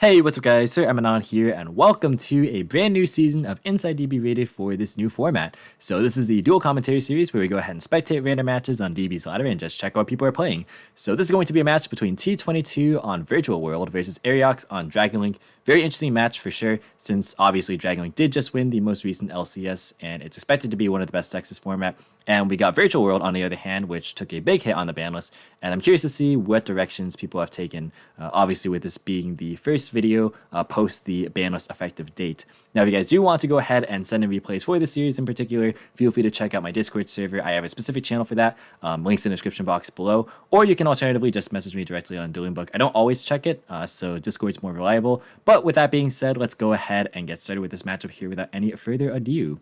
Hey, what's up guys, Sir Emanon here, and welcome to a brand new season of Inside DB Rated for this new format. So this is the dual commentary series where we go ahead and spectate random matches on DB's ladder and just check out what people are playing. So this is going to be a match between T22 on Virtual World versus Ariox on Dragon Link. Very interesting match for sure, since obviously Dragon Link did just win the most recent LCS, and it's expected to be one of the best decks this format. And we got Virtual World on the other hand, which took a big hit on the ban list, and I'm curious to see what directions people have taken, obviously with this being the first video post the ban list effective date. Now, if you guys do want to go ahead and send in replays for this series in particular, feel free to check out my Discord server. I have a specific channel for that, links in the description box below, or you can alternatively just message me directly on Dueling Book. I don't always check it, so Discord's more reliable. But with that being said, let's go ahead and get started with this matchup here without any further ado.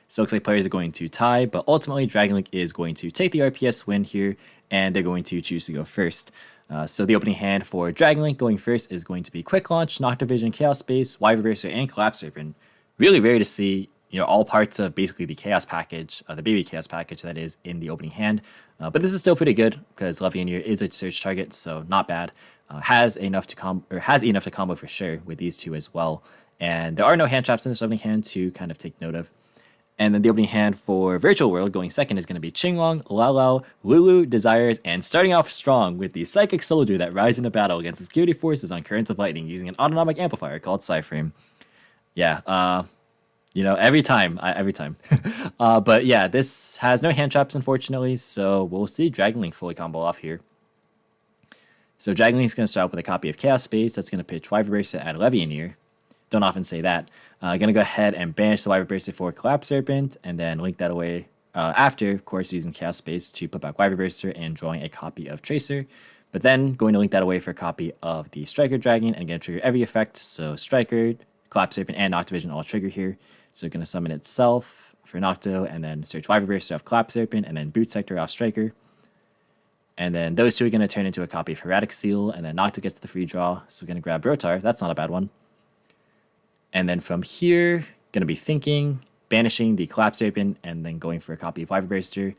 So it looks like players are going to tie, but ultimately Dragon Link is going to take the RPS win here, and they're going to choose to go first. So the opening hand for Dragon Link going first is going to be Quick Launch, Noctivision, Chaos Space, Y Reverser, and Collapse Serpent. Really rare to see, all parts of basically the Chaos package, the baby Chaos package that is in the opening hand. But this is still pretty good because Levianir is a search target, so not bad. Has enough to combo for sure with these two as well. And there are no hand traps in this opening hand to kind of take note of. And then the opening hand for Virtual World going second is going to be Qinglong, Lao Lao, Lulu, Desires, and starting off strong with the Psychic Soldier that rides into battle against the security forces on Currents of Lightning using an autonomic amplifier called Psyframe. Yeah, every time. But yeah, this has no hand traps, unfortunately, so we'll see Dragon Link fully combo off here. So Dragon Link's going to start out with a copy of Chaos Space that's going to pitch Y Reverser at Levianir. Don't often say that. Gonna go ahead and banish the Y Reverser for Collapse Serpent, and then link that away after, of course, using Chaos Space to put back Y Reverser and drawing a copy of Tracer. But then going to link that away for a copy of the Striker Dragon and gonna trigger every effect. So Striker, Collapse Serpent, and Noctivision all trigger here. So gonna summon itself for Nocto, and then search Y Reverser off Collapse Serpent, and then Boot Sector off Striker. And then those two are gonna turn into a copy of Erratic Seal, and then Nocto gets the free draw. So we're gonna grab Rotar. That's not a bad one. And then from here, going to be thinking, banishing the Collapse Serpent, and then going for a copy of Y Reverser,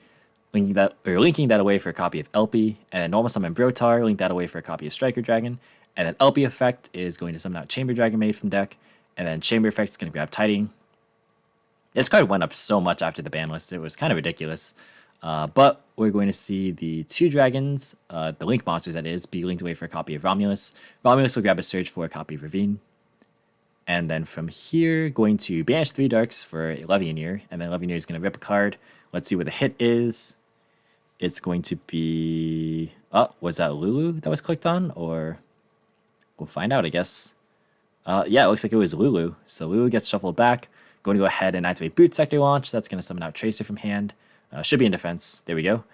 linking that away for a copy of LP, and then normal summon Brotar, link that away for a copy of Striker Dragon, and then LP effect is going to summon out Chamber Dragon Maid from deck, and then Chamber effect is going to grab Tiding. This card went up so much after the ban list, it was kind of ridiculous. But we're going to see the two dragons, the Link monsters that is, be linked away for a copy of Romulus. Romulus will grab a search for a copy of Ravine. And then from here, going to banish 3 Darks for Levianir, and then Levianir is going to rip a card. Let's see what the hit is. It's going to be... Oh, was that Lulu that was clicked on? Or we'll find out, I guess. Yeah, it looks like it was Lulu. So Lulu gets shuffled back. Going to go ahead and activate Boot Sector Launch. That's going to summon out Tracer from hand. Should be in defense. There we go.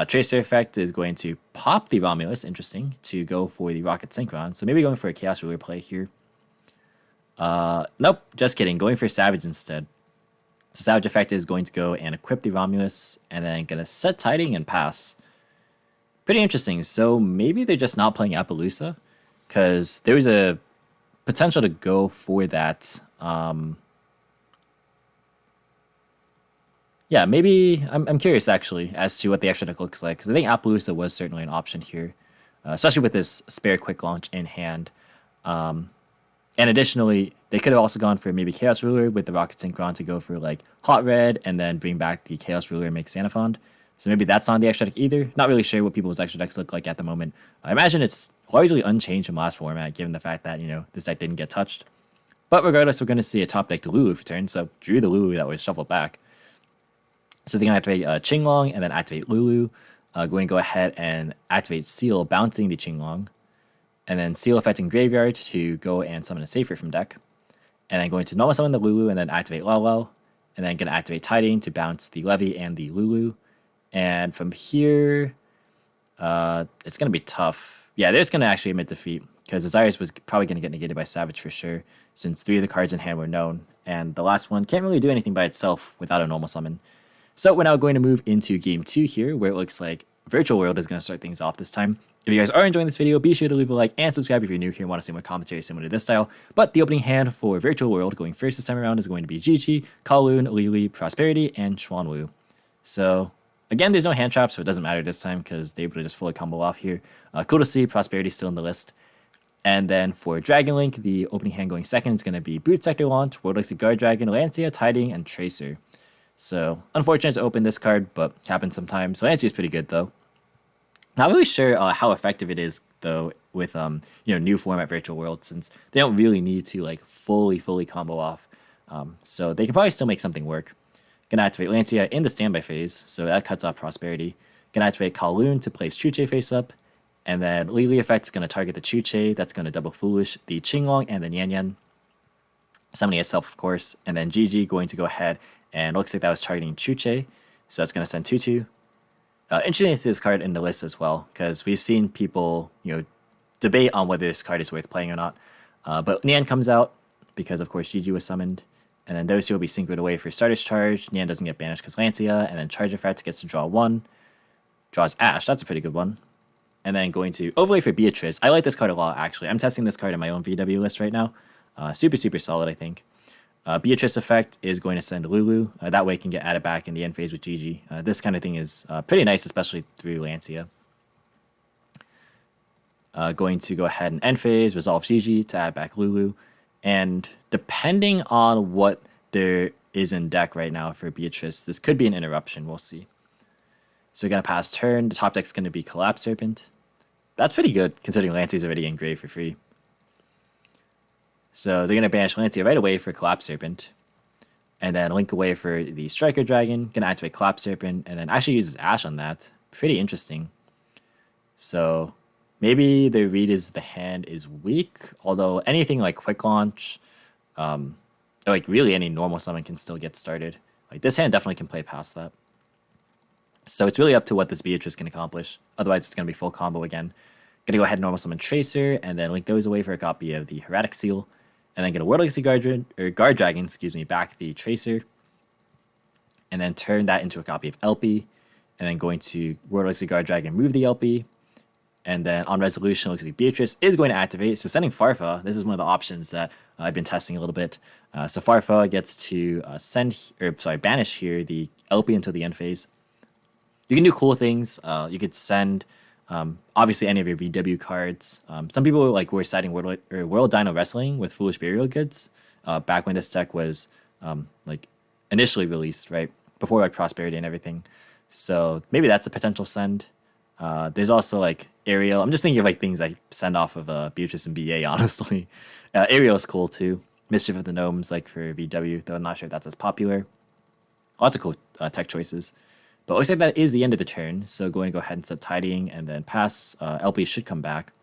Tracer effect is going to pop the Romulus, interesting, to go for the Rocket Synchron. So maybe going for a Chaos Ruler play here. Nope, just kidding. Going for Savage instead. So Savage effect is going to go and equip the Romulus, and then gonna set Tiding and pass. Pretty interesting. So maybe they're just not playing Appaloosa, because there was a potential to go for that. Yeah, maybe I'm curious actually as to what the extra deck looks like, because I think Appaloosa was certainly an option here, especially with this spare quick launch in hand. And additionally, they could have also gone for maybe Chaos Ruler with the Rocket Synchron to go for like Hot Red and then bring back the Chaos Ruler and make Sanafond. So maybe that's not the extra deck either. Not really sure what people's extra decks look like at the moment. I imagine it's largely unchanged from last format, given the fact that, this deck didn't get touched. But regardless, we're going to see a top deck to Lulu for turn, so drew the Lulu that was shuffled back. So they're going to activate Qinglong and then activate Lulu. Going to go ahead and activate Seal, bouncing the Qinglong. And then Seal affecting Graveyard to go and summon a Safer from deck. And then going to normal summon the Lulu and then activate Lalo. And then going to activate Tiding to bounce the Levy and the Lulu. And from here, it's going to be tough. Yeah, they're just going to actually admit defeat, because Desires was probably going to get negated by Savage for sure, since 3 of the cards in hand were known. And the last one can't really do anything by itself without a normal summon. So we're now going to move into game 2 here, where it looks like Virtual World is going to start things off this time. If you guys are enjoying this video, be sure to leave a like and subscribe if you're new here and want to see more commentary similar to this style. But the opening hand for Virtual World going first this time around is going to be Gigi, Kowloon, Lili, Prosperity, and Xuanwu. So again, there's no hand traps, so it doesn't matter this time because they're able to just fully combo off here. Cool to see Prosperity still in the list. And then for Dragon Link, the opening hand going second is going to be Boot Sector Launch, World Legacy Guard Dragon, Lancia, Tiding, and Tracer. So unfortunate to open this card, but happens sometimes. Lancia is pretty good though. Not really sure how effective it is though with new format Virtual World, since they don't really need to like fully combo off. So they can probably still make something work. Gonna activate Lancia in the standby phase, so that cuts off Prosperity. Gonna activate Kowloon to place Chuche face up, and then Lily effect is gonna target the Chuche. That's gonna double Foolish the Qinglong and the Yan Yan, summoning itself of course, and then GG going to go ahead and looks like that was targeting Chuche, so that's gonna send Tutu. Interesting to see this card in the list as well, because we've seen people debate on whether this card is worth playing or not. But Nian comes out because of course GG was summoned. And then those two will be synchroned away for Starter's Charge. Nian doesn't get banished because Lancia. And then Charge Effect gets to draw 1. Draws Ash. That's a pretty good one. And then going to overlay for Beatrice. I like this card a lot, actually. I'm testing this card in my own VW list right now. Super solid, I think. Beatrice Effect is going to send Lulu. That way it can get added back in the end phase with GG. This kind of thing is pretty nice, especially through Lancia. Going to go ahead and end phase, resolve GG to add back Lulu. And depending on what there is in deck right now for Beatrice, this could be an interruption. We'll see. So we're going to pass turn. The top deck's going to be Collapse Serpent. That's pretty good, considering Lancia's already in grave for free. So they're going to banish Lancia right away for Collapse Serpent. And then link away for the Striker Dragon. Going to activate Collapse Serpent. And then actually uses Ash on that. Pretty interesting. So maybe the read is the hand is weak, although anything like Quick Launch, or like really any normal summon can still get started. Like this hand definitely can play past that. So it's really up to what this Beatrice can accomplish. Otherwise it's going to be full combo again. Gonna go ahead and normal summon Tracer, and then link those away for a copy of the Heretic Seal, and then get a World Legacy Guard Dragon, back the Tracer, and then turn that into a copy of LP, and then going to World Legacy Guard Dragon, move the LP. And then on resolution, looks like Beatrice is going to activate. So sending Farfa, this is one of the options that I've been testing a little bit. So Farfa gets to banish here the LP until the end phase. You can do cool things. You could send, obviously, any of your VW cards. Some people were citing World Dino Wrestling with Foolish Burial Goods back when this deck was initially released, right? Before Prosperity and everything. So maybe that's a potential send. There's also Ariel. I'm just thinking of things I send off of Beatrice and BA, honestly. Ariel is cool too. Mischief of the Gnomes for VW, though I'm not sure if that's as popular. Lots of cool tech choices. But it looks like that is the end of the turn, so going to go ahead and set Tidying and then pass. LP should come back.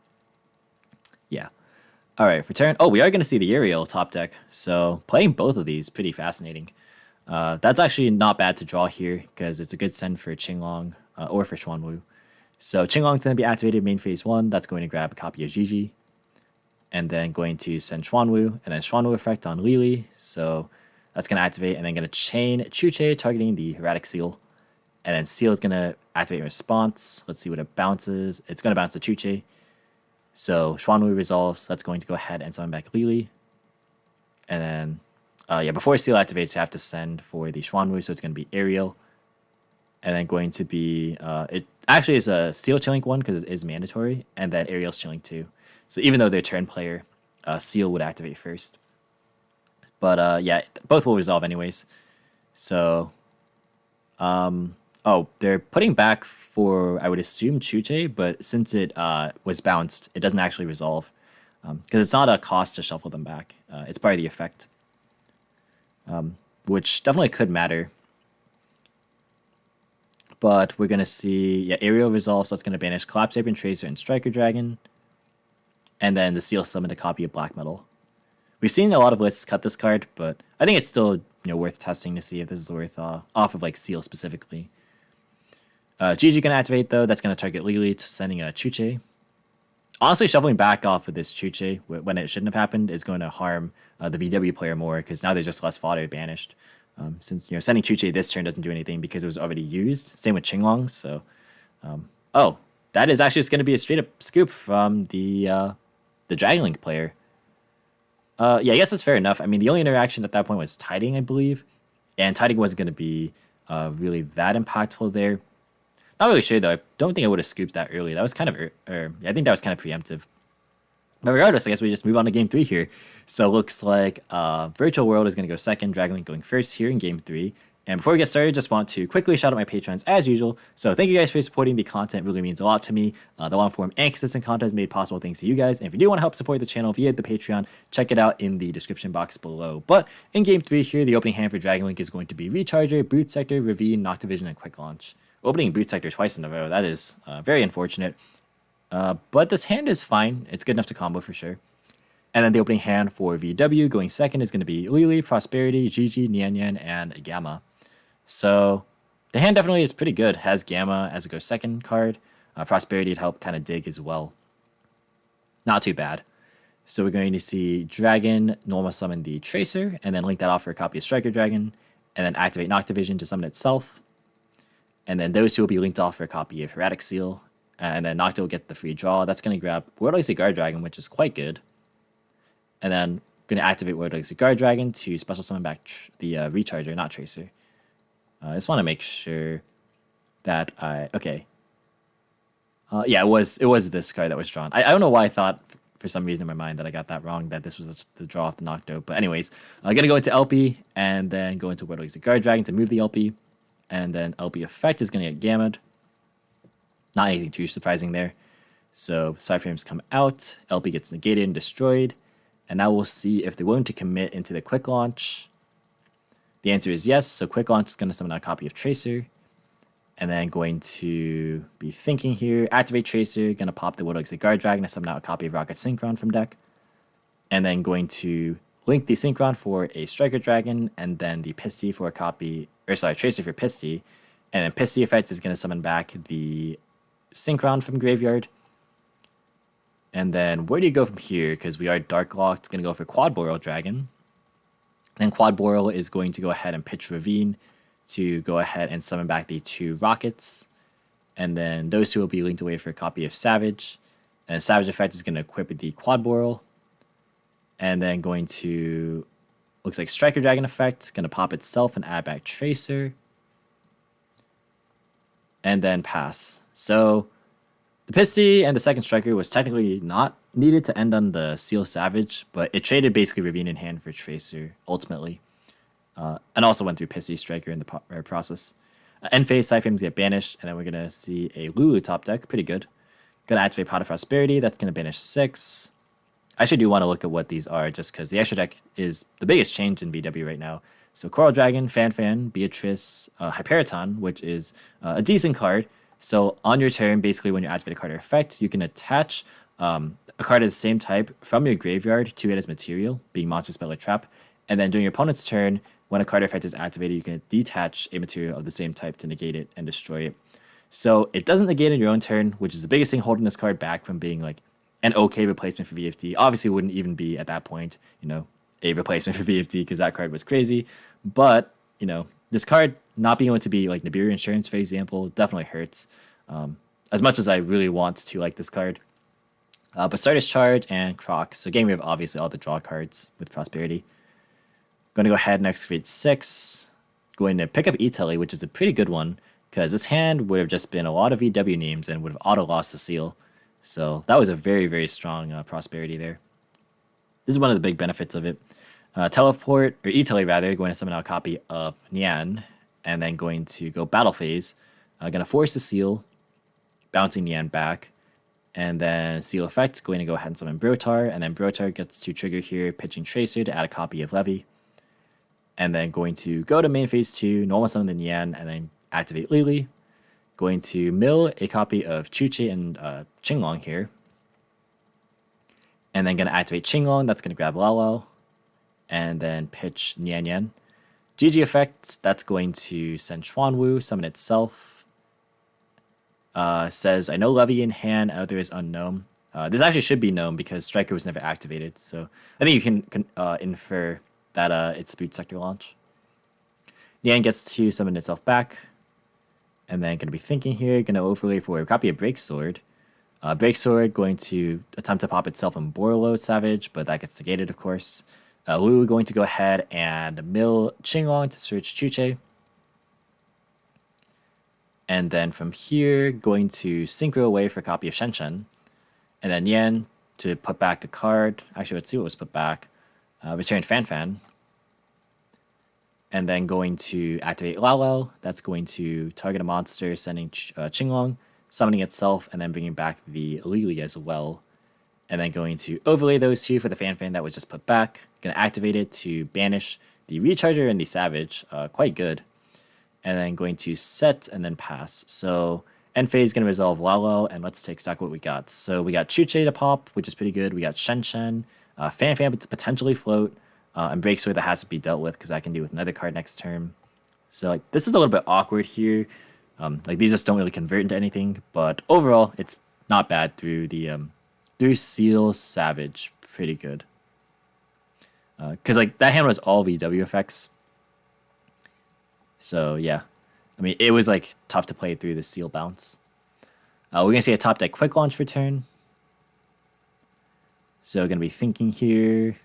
Yeah. Alright, for turn. Oh, we are going to see the Ariel top deck, so playing both of these, pretty fascinating. That's actually not bad to draw here, because it's a good send for Qinglong or for Xuanwu. So Qinglong's going to be activated main phase 1. That's going to grab a copy of Gigi. And then going to send Xuanwu. And then Xuanwu effect on Lili. So that's going to activate. And then going to chain Chuche targeting the Heretic Seal. And then Seal is going to activate response. Let's see what it bounces. It's going to bounce the Chuche. So Xuanwu resolves. That's going to go ahead and summon back Lili. And then, before Seal activates, you have to send for the Xuanwu. So it's going to be Ariel. And then going to be, it actually is a Seal chilling one because it is mandatory. And then Ariel's chilling too. So even though they're turn player, Seal would activate first. But both will resolve anyways. So, they're putting back for, I would assume, Chuche, but since it was bounced, it doesn't actually resolve. Because it's not a cost to shuffle them back. It's part of the effect. Which definitely could matter. But we're going to see, Ariel resolves, so that's going to banish Collapse Serpent, Tracer, and Striker Dragon. And then the Seal summoned a copy of Black Metal. We've seen a lot of lists cut this card, but I think it's still worth testing to see if this is worth off of Seal specifically. Gigi can activate though. That's going to target Lili, sending a Chuche. Honestly, shuffling back off of this Chuche when it shouldn't have happened is going to harm the VW player more because now there's just less fodder banished. Since sending Chuche this turn doesn't do anything because it was already used. Same with Qinglong. So, that is actually just going to be a straight up scoop from the Dragon Link player. I guess that's fair enough. I mean, the only interaction at that point was Tiding, I believe, and Tiding wasn't going to be really that impactful there. Not really sure though. I don't think I would have scooped that early. That was kind of, I think that was kind of preemptive. But regardless, I guess we just move on to game 3 here. So it looks like Virtual World is going to go second, Dragon Link going first here in game 3. And before we get started, just want to quickly shout out my patrons as usual. So thank you guys for supporting the content. It really means a lot to me. The long form and consistent content is made possible thanks to you guys. And if you do want to help support the channel via the Patreon, check it out in the description box below. But in game 3 here, the opening hand for Dragon Link is going to be Recharger, Boot Sector, Ravine, Noctivision, and Quick Launch. Opening Boot Sector twice in a row, that is very unfortunate. But this hand is fine. It's good enough to combo for sure. And then the opening hand for VW going second is going to be Lily, Prosperity, Gigi, Nian Yan, and Gamma. So the hand definitely is pretty good. Has Gamma as a go second card. Prosperity to help kind of dig as well. Not too bad. So we're going to see Dragon normal summon the Tracer, and then link that off for a copy of Striker Dragon, and then activate Noctivision to summon itself. And then those two will be linked off for a copy of Erratic Seal. And then Nocto will get the free draw. That's going to grab World Legacy Guard Dragon, which is quite good. And then going to activate World Legacy Guard Dragon to special summon back the Recharger, not Tracer. I just want to make sure that okay. Yeah, it was this card that was drawn. I don't know why I thought for some reason in my mind that I got that wrong, that this was the draw off the Nocto. But anyways, I'm going to go into LP and then go into World Legacy Guard Dragon to move the LP. And then LP effect is going to get gammed. Not anything too surprising there. So side frames come out, LP gets negated and destroyed. And now we'll see if they're willing to commit into the Quick Launch. The answer is yes, so Quick Launch is going to summon out a copy of Tracer. And then going to be thinking here, activate Tracer, going to pop the World Legacy Guard Dragon to summon out a copy of Rocket Synchron from deck. And then going to link the Synchron for a Striker Dragon, and then the Pisty for a copy, or sorry, Tracer for Pisty. And then Pisty effect is going to summon back the Synchron from Graveyard. And then where do you go from here? Because we are Dark Locked, going to go for Quad Boreal Dragon. Then Quad Boreal is going to go ahead and pitch Ravine to go ahead and summon back the 2 Rockets. And then those 2 will be linked away for a copy of Savage. And Savage effect is going to equip the Quad Boreal. And then going to, looks like Striker Dragon effect, going to pop itself and add back Tracer. And then pass. So the Pisty and the second Striker was technically not needed to end on the Seal Savage, but it traded basically Ravine in hand for Tracer ultimately. And also went through Pisty Striker in the process. End phase, side frames get banished, and then we're going to see a Lulu top deck. Pretty good. Going to activate Pot of Prosperity. That's going to banish 6. I actually do want to look at what these are, just because the extra deck is the biggest change in VW right now. So Coral Dragon, Fan, Beatrice, Hyperiton, which is a decent card. So on your turn, basically when you activate a card or effect, you can attach a card of the same type from your graveyard to it as material, being Monster, Spell, or Trap. And then during your opponent's turn, when a card or effect is activated, you can detach a material of the same type to negate it and destroy it. So it doesn't negate in your own turn, which is the biggest thing holding this card back from being like an okay replacement for VFD. Obviously, it wouldn't even be at that point, a replacement for VFD because that card was crazy. But, this card not being able to be like Nibiru Insurance, for example, definitely hurts. As much as I really want to like this card. But Stardust Charge and Croc. So game we have obviously all the draw cards with Prosperity. Going to go ahead and activate 6. Going to pick up E-Telly, which is a pretty good one, because this hand would have just been a lot of VW names and would have auto-lost the seal. So that was a very, very strong Prosperity there. This is one of the big benefits of it. Teleport, or E-Telly rather, going to summon out a copy of Nian, and then going to go Battle Phase. Going to force the seal, bouncing Nian back, and then Seal Effect, going to go ahead and summon Brotar, and then Brotar gets to trigger here, pitching Tracer to add a copy of Levy. And then going to go to main phase 2, normal summon the Nian, and then activate Lily. Going to mill a copy of Chuche and Qinglong here. And then going to activate Qinglong, that's going to grab Lao. And then pitch Nian Yan. GG effects, that's going to send Chuanwu, summon itself. Says, I know Levy in hand, other is unknown. This actually should be known because Striker was never activated. So I think you can infer that it's Boot Sector launch. Nian gets to summon itself back. And then going to be thinking here, going to overlay for a copy of Break Sword. Break Sword going to attempt to pop itself in Borlo Savage, but that gets negated, of course. Lulu going to go ahead and mill Qinglong to search Chuche. And then from here, going to Synchro away for a copy of Shenshen. And then Yan to put back a card. Actually, let's see what was put back. Return Fan Fan. And then going to activate Lao Lao. That's going to target a monster, sending Qinglong, summoning itself, and then bringing back the Lili as well. And then going to overlay those two for the Fan Fan that was just put back. Going to activate it to banish the Recharger and the Savage. Quite good. And then going to set and then pass. So end phase is going to resolve Lao Lao, and let's take stock what we got. So we got Chuche to pop, which is pretty good. We got Shen Shen, Fan Fan to potentially float, and Break Sword that has to be dealt with because I can deal with another card next turn. So like this is a little bit awkward here. Like these just don't really convert into anything, but overall it's not bad through the through Seal Savage, pretty good. Because like that hand was all VW effects. So yeah, I mean it was like tough to play through the Seal bounce. We're gonna see a top deck quick launch for turn. So gonna be thinking here,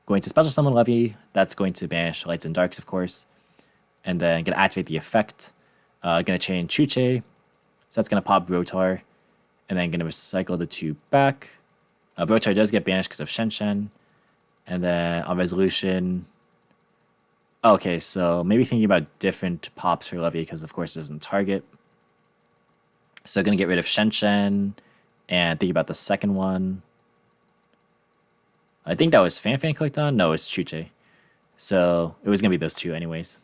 going to special summon Levy. That's going to banish Lights and Darks, of course, and then gonna activate the effect. Gonna chain Chuche, so that's gonna pop Brotar, and then gonna recycle the two back. Brotar does get banished because of Shen Shen, and then on resolution. Okay, so maybe thinking about different pops for Levy because of course it doesn't target. So gonna get rid of Shen Shen, and think about the second one. I think that was Fan Fan clicked on. No, it's Chuche. So it was gonna be those two anyways.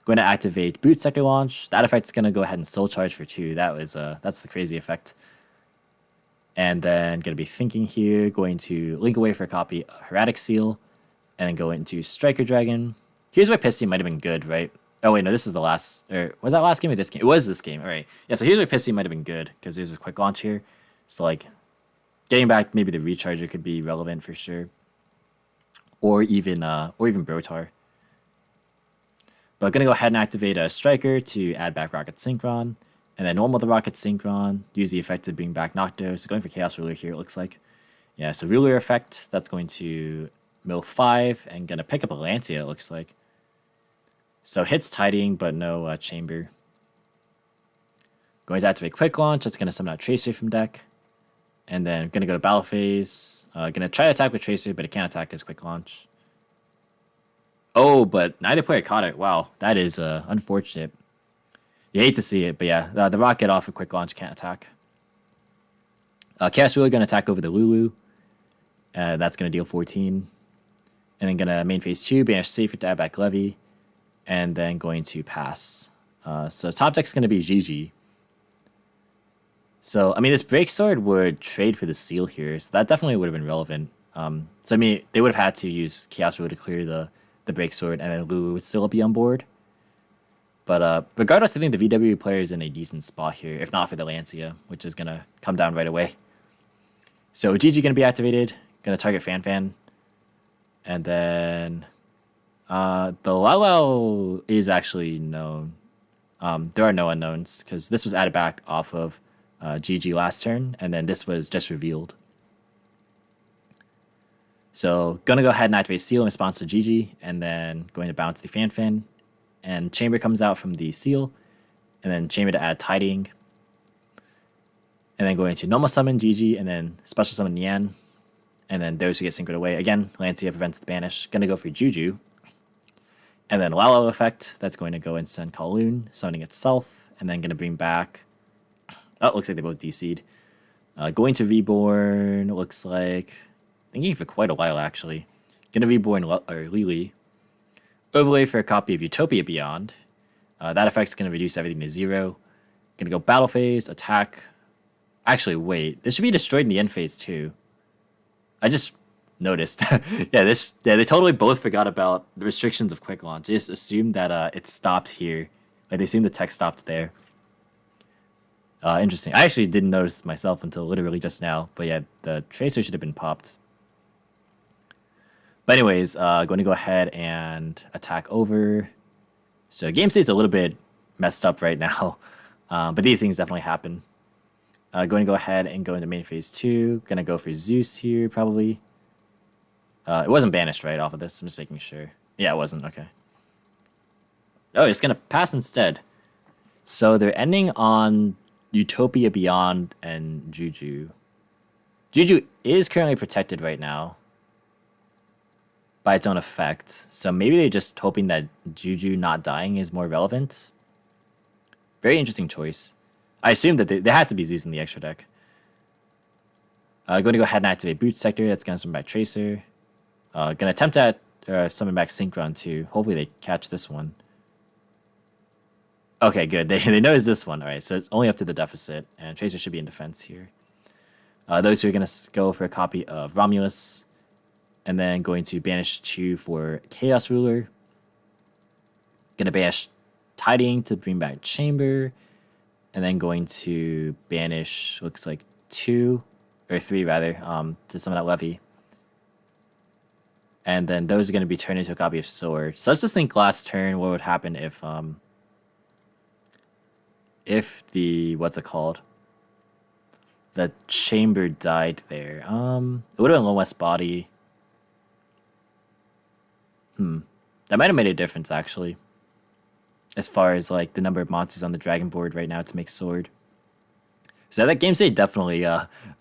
Going to activate Boot Sector Launch. That effect's gonna go ahead and Soul Charge for 2. That was that's the crazy effect. And then gonna be thinking here, going to link away for a copy of Hermetic Seal, and then go into Striker Dragon. Here's where Pissy might have been good, right? Oh wait, no, this is the last. Or was that last game or this game? It was this game. All right. Yeah. So here's where Pissy might have been good because there's a quick launch here. So like, getting back maybe the Recharger could be relevant for sure, or even Brotar. But I'm going to go ahead and activate a Striker to add back Rocket Synchron. And then normal the Rocket Synchron. Use the effect to bring back Nocto. So going for Chaos Ruler here, it looks like. Yeah, so Ruler effect. That's going to mill 5. And going to pick up a Lancia, it looks like. So hits Tidying, but no Chamber. Going to activate Quick Launch. That's going to summon out Tracer from deck. And then going to go to Battle Phase. Going to try to attack with Tracer, but it can't attack as Quick Launch. Oh, but neither player caught it. Wow, that is unfortunate. You hate to see it, but yeah, the Rocket off a Quick Launch can't attack. Chaos Ruler going to attack over the Lulu. That's going to deal 14. And then going to main phase 2, banish Safer to add back Levy. And then going to pass. So top deck's going to be GG. So, I mean, this Break Sword would trade for the Seal here, so that definitely would have been relevant. So, I mean, they would have had to use Chaos Ruler to clear the Break Sword, and then Lulu would still be on board. But regardless, I think the VW player is in a decent spot here, if not for the Lancia, which is going to come down right away. So GG going to be activated, going to target Fan Fan. And then the Lao Lao is actually known. There are no unknowns, because this was added back off of GG last turn, and then this was just revealed. So gonna go ahead and activate Seal in response to GG, and then going to bounce the Fan Fan, and Chamber comes out from the Seal, and then Chamber to add Tidying, and then going to normal summon GG, and then special summon Nian, and then those who get synchroned away. Again, Lancia prevents the banish. Gonna go for Juju, and then Lalo effect. That's going to go and send Kowloon, summoning itself, and then gonna bring back. Oh, it looks like they both DC'd. Going to Reborn. Looks like. Thinking for quite a while, actually. Gonna Reborn Lili. Overlay for a copy of Utopia Beyond. That effect's gonna reduce everything to 0. Gonna go Battle Phase, attack. Actually, wait. This should be destroyed in the end phase, too. I just noticed. Yeah, they totally both forgot about the restrictions of Quick Launch. They just assumed that it stopped here. Like, they assumed the text stopped there. Interesting. I actually didn't notice myself until literally just now. But yeah, the Tracer should have been popped. But anyways, going to go ahead and attack over. So game state's a little bit messed up right now. But these things definitely happen. Going to go ahead and go into main phase 2. Going to go for Zeus here, probably. It wasn't banished, right, off of this? I'm just making sure. Yeah, it wasn't. Okay. Oh, it's going to pass instead. So they're ending on Utopia Beyond and Juju. Juju is currently protected right now by its own effect. So maybe they're just hoping that Juju not dying is more relevant. Very interesting choice. I assume that there has to be Zeus in the extra deck. Going to go ahead and activate Boot Sector. That's going to summon back Tracer. Going to attempt to summon back Synchron too. Hopefully they catch this one. Okay, good. They notice this one. All right, so it's only up to the deficit, and Tracer should be in defense here. Those who are going to go for a copy of Romulus, and then going to banish 2 for Chaos Ruler. Going to banish Tiding to bring back Chamber, and then going to banish, looks like 2, or 3 rather, to summon out Levy. And then those are going to be turned into a copy of Sword. So let's just think last turn what would happen if the, what's it called? The Chamber died there. It would have been Low West Body. That might have made a difference actually. As far as like the number of monsters on the Dragon board right now to make Sword. So that game state definitely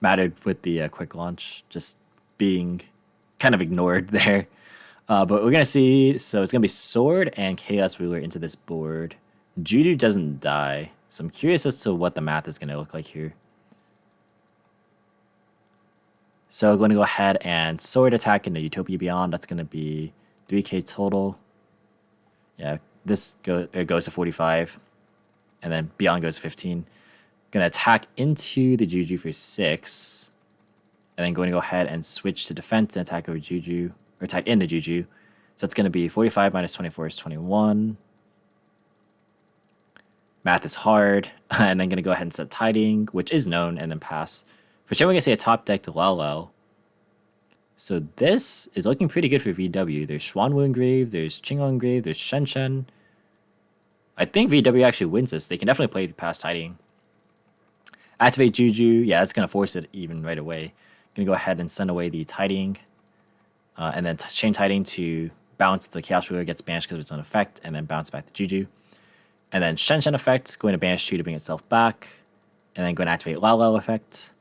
mattered with the quick launch. Just being kind of ignored there. But we're going to see, so it's going to be Sword and Chaos Ruler into this board. Juju doesn't die. So I'm curious as to what the math is going to look like here. So I'm going to go ahead and Sword attack into Utopia Beyond. That's going to be 3k total. Yeah, this goes to 45. And then Beyond goes to 15. Going to attack into the Juju for 6. And then going to go ahead and switch to defense and attack over Juju. Or attack into Juju. So it's going to be 45 minus 24 is 21. Math is hard. And then going to go ahead and set Tiding, which is known, and then pass. For sure, we're going to say a top deck to Lao. So this is looking pretty good for VW. There's Xuanwu Engrave, there's Qing'e Engrave, there's Shen Shen. I think VW actually wins this. They can definitely play past Tiding. Activate Juju. Yeah, that's going to force it even right away. Going to go ahead and send away the Tiding. And then chain Tiding to bounce the Chaos Ruler, gets banished because of its own effect, and then bounce back to Juju. And then Shen Shen effect, going to banish 2 to bring itself back. And then going to activate Lao effect.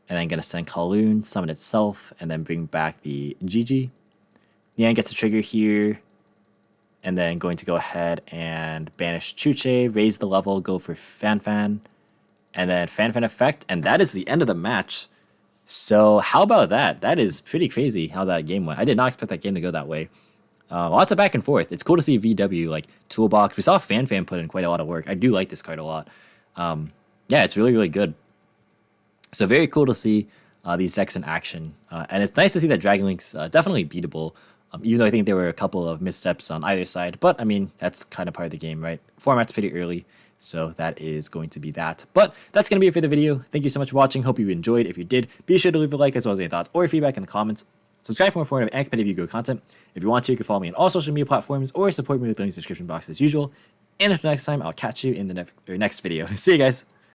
And then going to send Kowloon, summon itself, and then bring back the GG. Nian gets a trigger here. And then going to go ahead and banish Chuche, raise the level, go for Fan. And then Fan effect. And that is the end of the match. So how about that? That is pretty crazy how that game went. I did not expect that game to go that way. Lots of back and forth. It's cool to see VW like Toolbox. We saw Fan put in quite a lot of work. I do like this card a lot. Yeah, it's really, really good. So very cool to see these decks in action. And it's nice to see that Dragon Link's definitely beatable. Even though I think there were a couple of missteps on either side. But, I mean, that's kind of part of the game, right? Format's pretty early. So that is going to be that. But that's going to be it for the video. Thank you so much for watching. Hope you enjoyed. If you did, be sure to leave a like as well as any thoughts or feedback in the comments. Subscribe for more informative and competitive Yu-Gi-Oh content. If you want to, you can follow me on all social media platforms or support me with links in the description box as usual. And until next time, I'll catch you in the next video. See you guys.